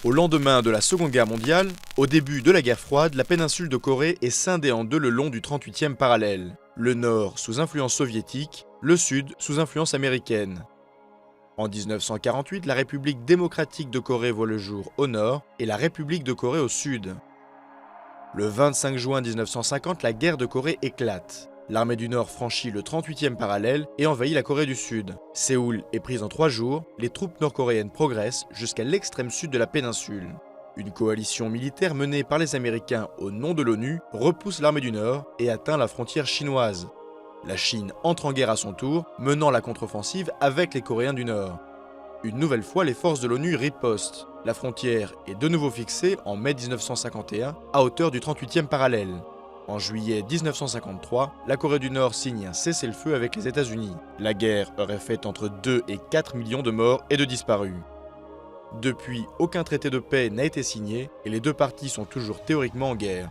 Au lendemain de la Seconde Guerre mondiale, au début de la guerre froide, la péninsule de Corée est scindée en deux le long du 38e parallèle. Le nord sous influence soviétique, le sud sous influence américaine. En 1948, la République démocratique de Corée voit le jour au nord et la République de Corée au sud. Le 25 juin 1950, la guerre de Corée éclate. L'armée du Nord franchit le 38e parallèle et envahit la Corée du Sud. Séoul est prise en 3 jours, les troupes nord-coréennes progressent jusqu'à l'extrême sud de la péninsule. Une coalition militaire menée par les Américains au nom de l'ONU repousse l'armée du Nord et atteint la frontière chinoise. La Chine entre en guerre à son tour, menant la contre-offensive avec les Coréens du Nord. Une nouvelle fois, les forces de l'ONU ripostent. La frontière est de nouveau fixée en mai 1951 à hauteur du 38e parallèle. En juillet 1953, la Corée du Nord signe un cessez-le-feu avec les États-Unis. La guerre aurait fait entre 2 et 4 millions de morts et de disparus. Depuis, aucun traité de paix n'a été signé et les deux parties sont toujours théoriquement en guerre.